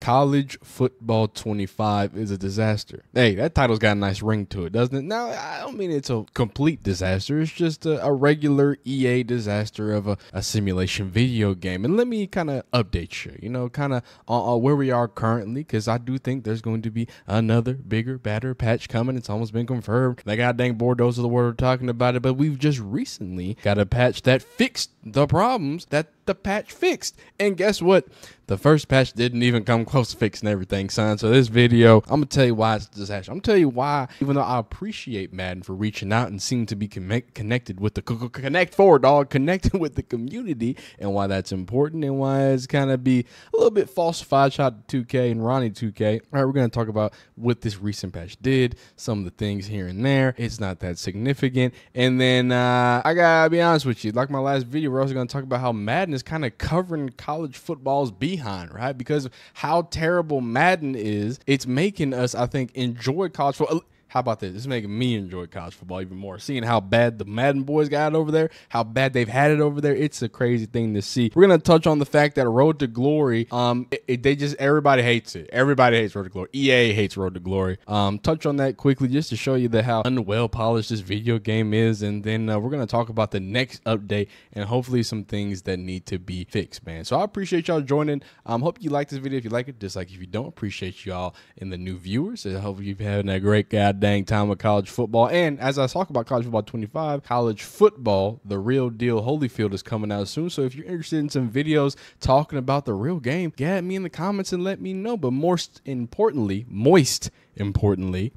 College Football 25 is a disaster. Hey, that title's got a nice ring to it, doesn't it? Now, I don't mean it's a complete disaster. It's just a regular EA disaster of a simulation video game. And let me kind of update you, kind of where we are currently, because I do think there's going to be another bigger, badder patch coming. It's almost been confirmed. That goddamn Bordeaux's of the world are talking about it, but we've just recently got a patch that fixed the problems that the patch fixed. And guess what? The first patch didn't even come close to fixing everything, son. So this video, I'm going to tell you why it's a disaster. I'm going to tell you why, even though I appreciate Madden for reaching out and seem to be connected with the connected with the community, and why that's important, and why it's kind of be a little bit falsified. Shout out to 2K and Ronnie 2K. All right, we're going to talk about what this recent patch did, some of the things here and there. It's not that significant. And then I got to be honest with you, like my last video, we're also going to talk about how Madden is kind of covering college football's behind, right? Because of how terrible Madden is, it's making us, I think, enjoy college football. How about this? It's making me enjoy college football even more. Seeing how bad the Madden boys got it over there, how bad they've had it over there, it's a crazy thing to see. We're going to touch on the fact that Road to Glory, everybody hates it. Everybody hates Road to Glory. EA hates Road to Glory. Touch on that quickly just to show you how unwell polished this video game is. And then we're going to talk about the next update and hopefully some things that need to be fixed, man. So I appreciate y'all joining. Hope you like this video. If you like it, dislike if you don't. Appreciate y'all and the new viewers. I hope you've had a great dang time with college football. And as I talk about college football 25, college football, the real deal Holyfield is coming out soon. So if you're interested in some videos talking about the real game, get at me in the comments and let me know. But most importantly,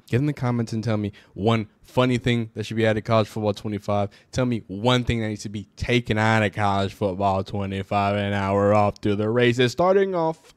get in the comments and tell me one funny thing that should be added to college football 25. Tell me one thing that needs to be taken out of college football 25. And now we're off to the races, starting off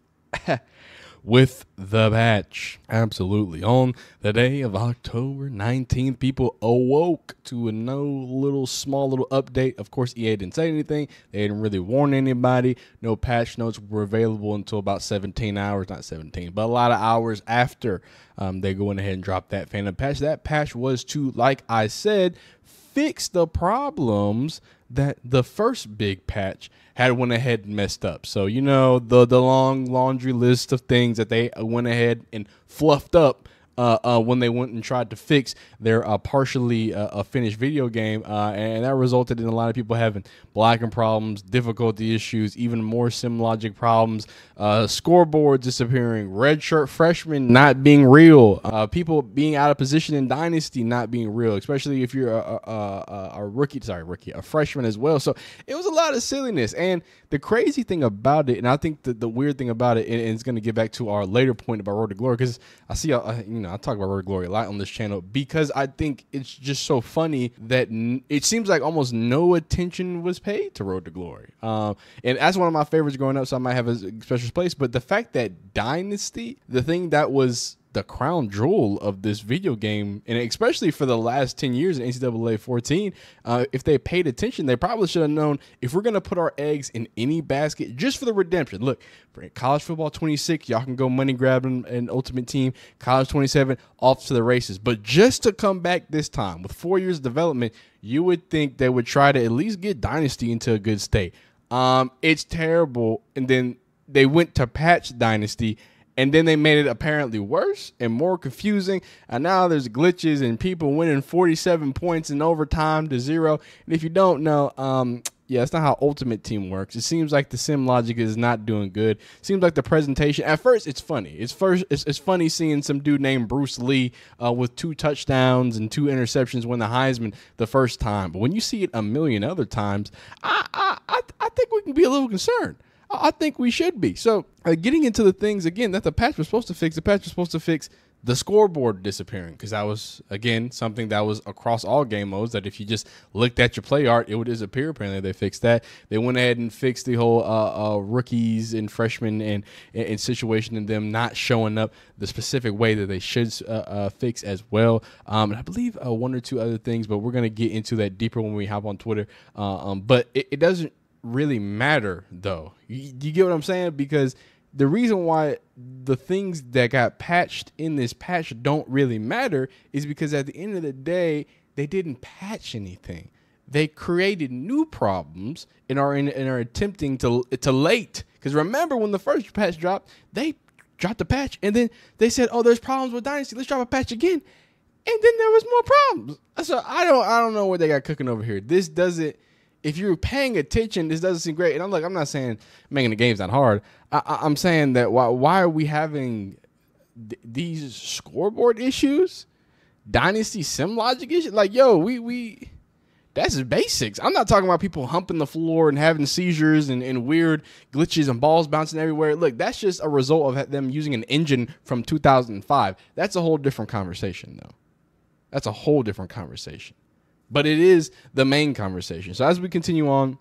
with the patch. Absolutely. On the day of October 19th, people awoke to a small little update. Of course, EA didn't say anything. They didn't really warn anybody. No patch notes were available until about 17 hours, not 17, but a lot of hours after they go ahead and drop that phantom patch. That patch was to, like I said, fix the problems that the first big patch had went ahead and messed up. So, the long laundry list of things that they went ahead and fluffed up when they went and tried to fix their partially finished video game. And that resulted in a lot of people having blocking problems, difficulty issues, even more sim logic problems, scoreboards disappearing, redshirt freshmen not being real, people being out of position in Dynasty not being real, especially if you're a freshman as well. So it was a lot of silliness. And the crazy thing about it, and I think the weird thing about it, and it's going to get back to our later point about Road to Glory, because I see, I talk about Road to Glory a lot on this channel, because I think it's just so funny that it seems like almost no attention was paid to Road to Glory. And that's one of my favorites growing up, so I might have a special place. But the fact that Dynasty, the thing that was the crown jewel of this video game, and especially for the last 10 years in NCAA 14, if they paid attention, they probably should have known, if we're going to put our eggs in any basket just for the redemption. Look, for college football 26, y'all can go money grabbing an Ultimate Team. College 27, off to the races. But just to come back this time with 4 years of development, you would think they would try to at least get Dynasty into a good state. It's terrible. And then they went to patch Dynasty, and then they made it apparently worse and more confusing. And now there's glitches and people winning 47 points in overtime to 0. And if you don't know, yeah, that's not how Ultimate Team works. It seems like the sim logic is not doing good. Seems like the presentation, at first, it's funny. It's funny seeing some dude named Bruce Lee with 2 touchdowns and 2 interceptions win the Heisman the first time. But when you see it a million other times, I think we can be a little concerned. I think we should be. So getting into the things, again, that the patch was supposed to fix, the scoreboard disappearing, because that was, again, something that was across all game modes, that if you just looked at your play art, it would disappear. Apparently they fixed that. They went ahead and fixed the whole rookies and freshmen and situation and them not showing up the specific way that they should fix as well. And I believe 1 or 2 other things, but we're going to get into that deeper when we hop on Twitter. But it doesn't really matter, though. You get what I'm saying? Because the reason why the things that got patched in this patch don't really matter is because at the end of the day, they didn't patch anything. They created new problems and are attempting to late. Because remember, when the first patch dropped, they dropped the patch, and then they said, "Oh, there's problems with Dynasty. Let's drop a patch again." And then there was more problems. So I don't know what they got cooking over here. This doesn't. If you're paying attention, this doesn't seem great. And I'm not saying making the games not hard. I'm saying that why are we having these scoreboard issues, Dynasty sim logic issues? Like, yo, we that's basics. I'm not talking about people humping the floor and having seizures and weird glitches and balls bouncing everywhere. Look, that's just a result of them using an engine from 2005. That's a whole different conversation, though. That's a whole different conversation. But it is the main conversation. So as we continue on,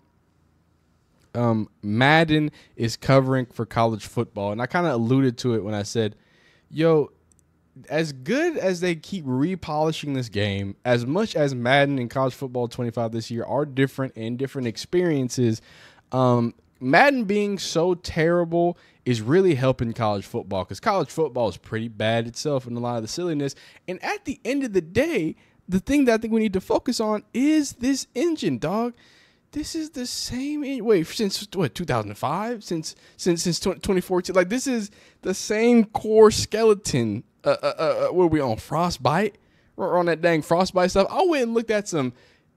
Madden is covering for college football. And I kind of alluded to it when I said, yo, as good as they keep repolishing this game, as much as Madden and college football 25 this year are different and different experiences, Madden being so terrible is really helping college football, because college football is pretty bad itself in a lot of the silliness. And at the end of the day, the thing that I think we need to focus on is this engine, dog. This is the same. Wait, since what, 2005? Since 2014? Like, this is the same core skeleton. What are we on? Frostbite? We're on that dang Frostbite stuff. I went and looked at some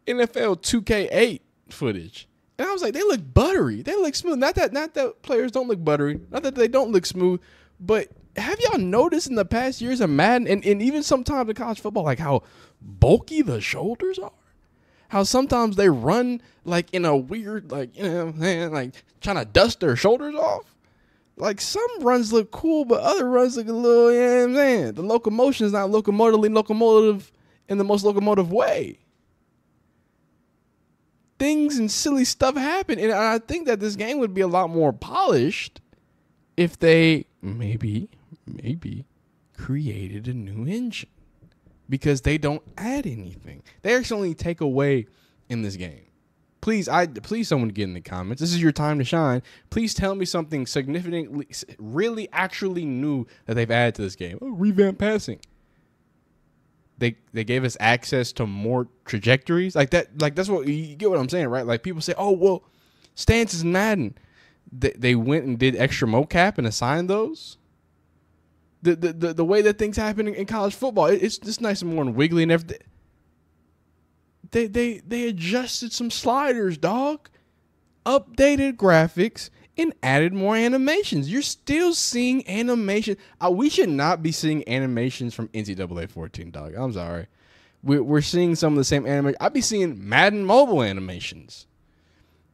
NFL 2K8 footage. And I was like, they look buttery. They look smooth. Not that players don't look buttery. Not that they don't look smooth. But have y'all noticed in the past years of Madden, and even sometimes in college football, like how bulky the shoulders are? How sometimes they run like in a weird, like, you know what I'm saying, like trying to dust their shoulders off? Like, some runs look cool, but other runs look a little, you know what I'm saying? The locomotion is not locomotive in the most locomotive way. Things and silly stuff happen. And I think that this game would be a lot more polished if they maybe created a new engine, because they don't add anything. They actually take away in this game. Please someone get in the comments. This is your time to shine. Please tell me something significantly, really actually new that they've added to this game. Oh, revamp passing. They gave us access to more trajectories. Like that, like that's what you get what I'm saying, right? Like, people say, oh, well, stances in Madden. They went and did extra mocap and assigned those. The way that things happen in college football, it's just nice and more and wiggly and everything. They adjusted some sliders, dog. Updated graphics and added more animations. You're still seeing animation. We should not be seeing animations from NCAA 14, dog. I'm sorry. We're seeing some of the same animation. I'd be seeing Madden Mobile animations.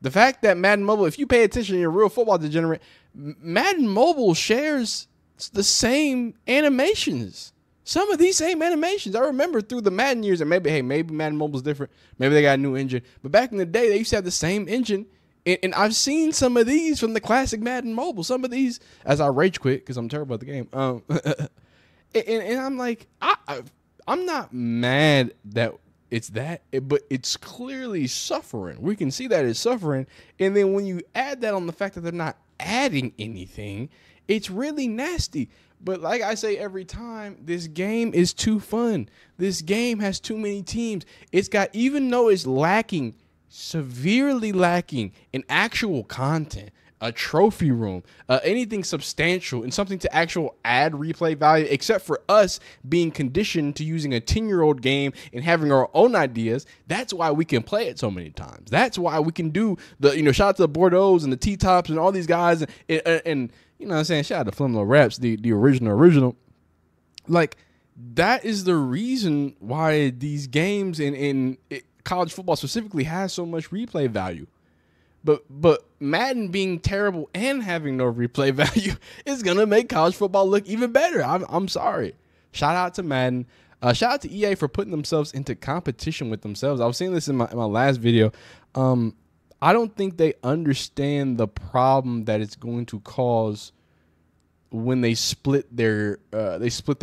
The fact that Madden Mobile, if you pay attention, you're a real football degenerate, Madden Mobile shares the same animations. Some of these same animations. I remember through the Madden years, and maybe Madden Mobile's different. Maybe they got a new engine. But back in the day, they used to have the same engine. And I've seen some of these from the classic Madden Mobile. Some of these, as I rage quit because I'm terrible at the game. And I'm like, I'm not mad that it's that, but it's clearly suffering. We can see that it's suffering. And then when you add that on the fact that they're not adding anything, it's really nasty. But like I say every time, this game is too fun. This game has too many teams. It's got, even though it's lacking, severely lacking in actual content, a trophy room, anything substantial, and something to actual add replay value, except for us being conditioned to using a 10-year-old game and having our own ideas. That's why we can play it so many times. That's why we can do the, shout out to the Bordeaux and the T-Tops and all these guys, and you know what I'm saying, shout out to Flimlo Raps, the original. Like, that is the reason why these games in college football specifically has so much replay value. But Madden being terrible and having no replay value is gonna make college football look even better. I'm sorry. Shout out to Madden. Shout out to EA for putting themselves into competition with themselves. I was saying this in my last video. I don't think they understand the problem that it's going to cause when they split their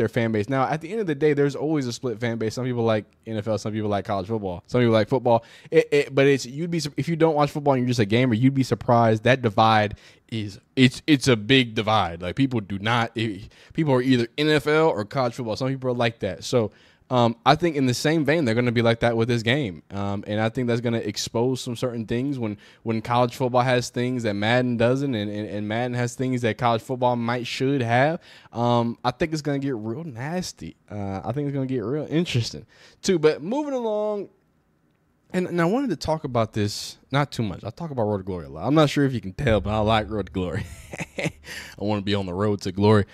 fan base. Now, at the end of the day, there's always a split fan base. Some people like NFL, some people like college football, some people like football. But if you don't watch football and you're just a gamer, you'd be surprised. That divide it's a big divide. Like, people are either NFL or college football. Some people are like that. So I think in the same vein, they're going to be like that with this game. And I think that's going to expose some certain things when college football has things that Madden doesn't, and Madden has things that college football should have. I think it's going to get real nasty. I think it's going to get real interesting too. But moving along, and I wanted to talk about this, not too much. I talk about Road to Glory a lot. I'm not sure if you can tell, but I like Road to Glory. I want to be on the road to glory.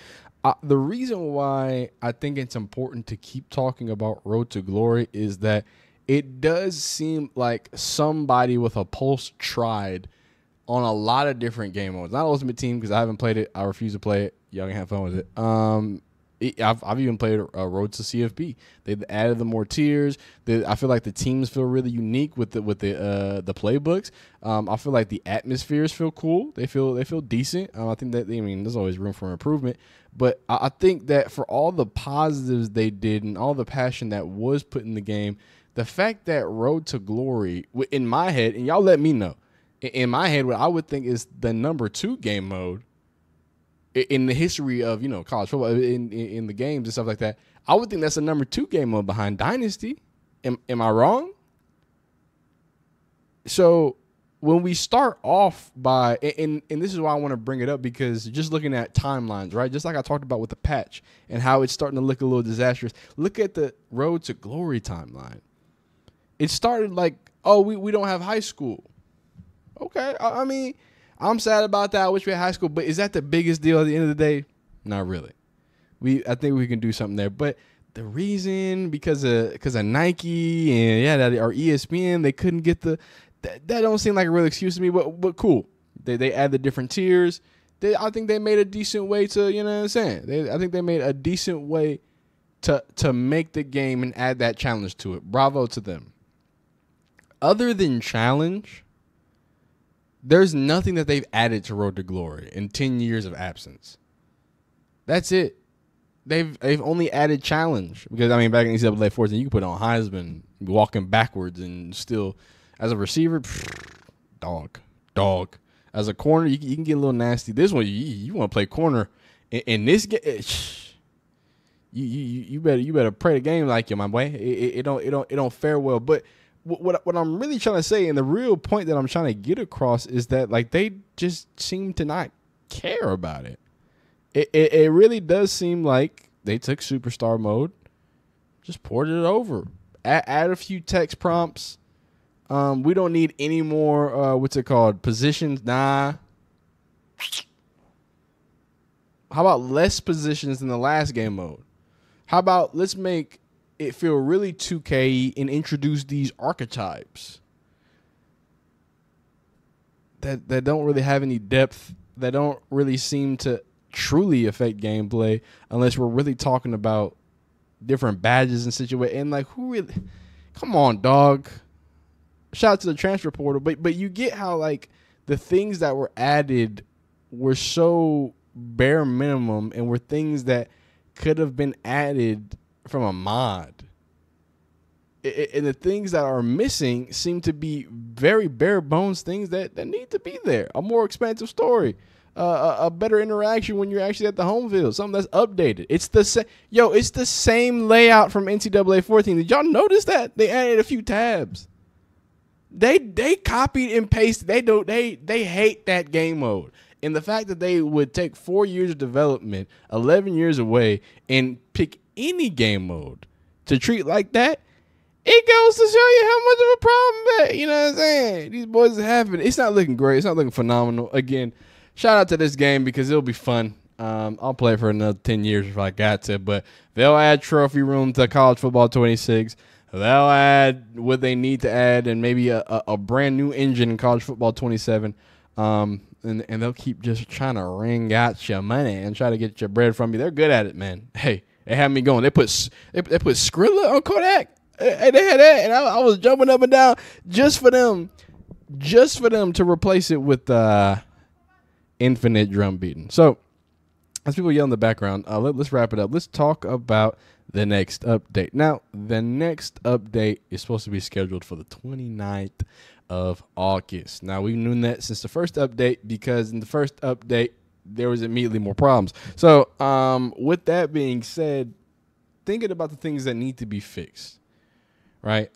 The reason why I think it's important to keep talking about Road to Glory is that it does seem like somebody with a pulse tried on a lot of different game modes. Not Ultimate Team, because I haven't played it. I refuse to play it. Y'all can have fun with it. I've even played Road to CFB. They've added the more tiers. I feel like the teams feel really unique with the playbooks. I feel like the atmospheres feel cool. They feel decent. I think that there's always room for improvement. But I think that for all the positives they did and all the passion that was put in the game, the fact that Road to Glory, in my head, and y'all let me know, in my head, what I would think is the number 2 game mode in the history of college football, in the games and stuff like that, I would think that's the number 2 game mode behind Dynasty. Am I wrong? So when we start off by, and this is why I want to bring it up, because just looking at timelines, right? Just like I talked about with the patch and how it's starting to look a little disastrous. Look at the Road to Glory timeline. It started like, oh, we don't have high school. Okay, I mean, I'm sad about that. I wish we had high school, but is that the biggest deal at the end of the day? Not really. I think we can do something there, but the reason because of Nike and or ESPN, they couldn't get that don't seem like a real excuse to me, but cool. They add the different tiers. I think they made a decent way to, you know what I'm saying? I think they made a decent way to make the game and add that challenge to it. Bravo to them. Other than challenge, there's nothing that they've added to Road to Glory in 10 years of absence. That's it. They've only added challenge because back in NCAA 14, you could put on Heisman walking backwards and still, as a receiver, dog. As a corner, you can get a little nasty. This one, you want to play corner in this game. You better pray the game like you, my boy. It don't fare well. But what I'm really trying to say, and the real point that I'm trying to get across, is that like they just seem to not care about it. It really does seem like they took Superstar mode, just ported it over, add a few text prompts. We don't need any more what's it called, positions. Nah. How about less positions than the last game mode? How about let's make it feel really 2K and introduce these archetypes that don't really have any depth, that don't really seem to truly affect gameplay unless we're really talking about different badges and situations. And like, who really? Come on, dog. Shout out to the transfer portal, but you get how like the things that were added were so bare minimum and were things that could have been added from a mod. And the things that are missing seem to be very bare bones things that need to be there. A more expansive story, a better interaction when you're actually at the home field, something that's updated. It's the same. It's the same layout from NCAA 14. Did y'all notice that? They added a few tabs. They copied and pasted. They hate that game mode. And the fact that they would take 4 years of development, 11 years away, and pick any game mode to treat like that, it goes to show you how much of a problem that, you know what I'm saying, these boys are having. It's not looking great. It's not looking phenomenal. Again, shout out to this game because it'll be fun. I'll play it for another 10 years if I got to, but they'll add trophy room to College Football 26. They'll add what they need to add and maybe a brand new engine in College Football 27. And they'll keep just trying to wring out your money and try to get your bread from you. They're good at it, man. Hey, they have me going. They put Skrilla on Kodak. Hey, they had that, and I was jumping up and down just for them to replace it with infinite drum beating. So, as people yell in the background, let's wrap it up. Let's talk about the next update. Now, the next update is supposed to be scheduled for the 29th of August. Now, we've known that since the first update because in the first update, there was immediately more problems. So, with that being said, thinking about the things that need to be fixed. Right.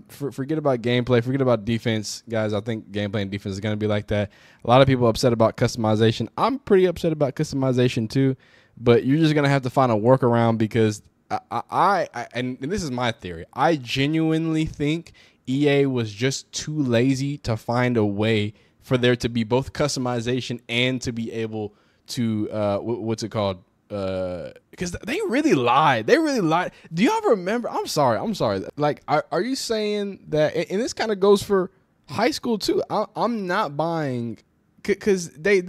Forget about gameplay. Forget about defense, guys. I think gameplay and defense is going to be like that. A lot of people are upset about customization. I'm pretty upset about customization too, but you're just going to have to find a workaround because and this is my theory. I genuinely think EA was just too lazy to find a way for there to be both customization and to be able to what's it called? Because they really lied. They really lied. Do y'all remember? I'm sorry. Like, are you saying that? And this kind of goes for high school too. I'm not buying because they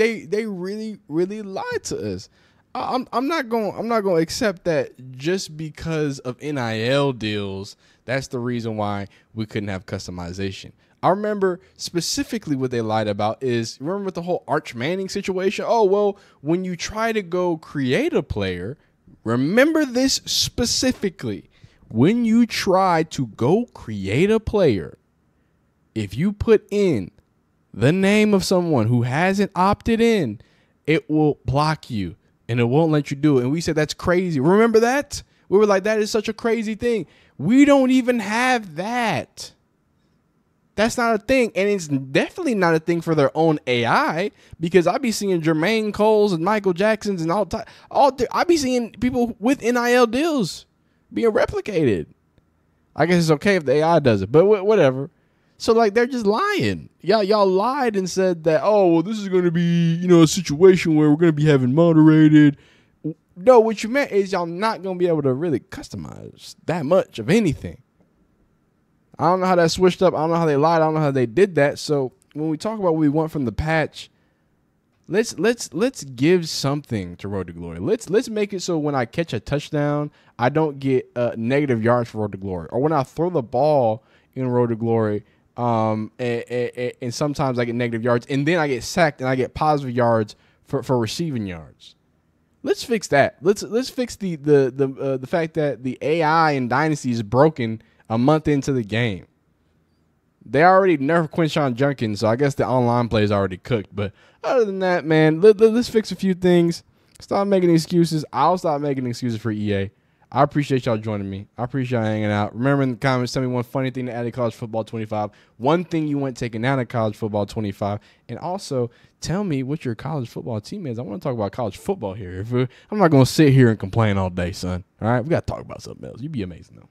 really lied to us. I'm not going to accept that just because of NIL deals. That's the reason why we couldn't have customization. I remember specifically what they lied about is, remember with the whole Arch Manning situation? Oh, well, when you try to go create a player, remember this specifically. When you try to go create a player, if you put in the name of someone who hasn't opted in, it will block you and it won't let you do it. And we said, that's crazy. Remember that? We were like, that is such a crazy thing. We don't even have that. That's not a thing, and it's definitely not a thing for their own AI because I be seeing Jermaine Coles and Michael Jacksons and I be seeing people with NIL deals being replicated. I guess it's okay if the AI does it, but whatever. So like they're just lying. Y'all lied and said that, oh, well, this is going to be, a situation where we're going to be having moderated. No, what you meant is y'all not going to be able to really customize that much of anything. I don't know how that switched up. I don't know how they lied. I don't know how they did that. So when we talk about what we want from the patch, let's give something to Road to Glory. Let's make it so when I catch a touchdown, I don't get negative yards for Road to Glory, or when I throw the ball in Road to Glory, and sometimes I get negative yards, and then I get sacked and I get positive yards for receiving yards. Let's fix that. Let's fix the fact that the AI in Dynasty is broken a month into the game. They already nerfed Quinshon Judkins, so I guess the online play is already cooked. But other than that, man, let's fix a few things. Stop making excuses. I'll stop making excuses for EA. I appreciate y'all joining me. I appreciate y'all hanging out. Remember in the comments, tell me one funny thing to add to College Football 25. One thing you want taken out of College Football 25. And also, tell me what your college football team is. I want to talk about college football here. I'm not going to sit here and complain all day, son. All right? We got to talk about something else. You'd be amazing, though.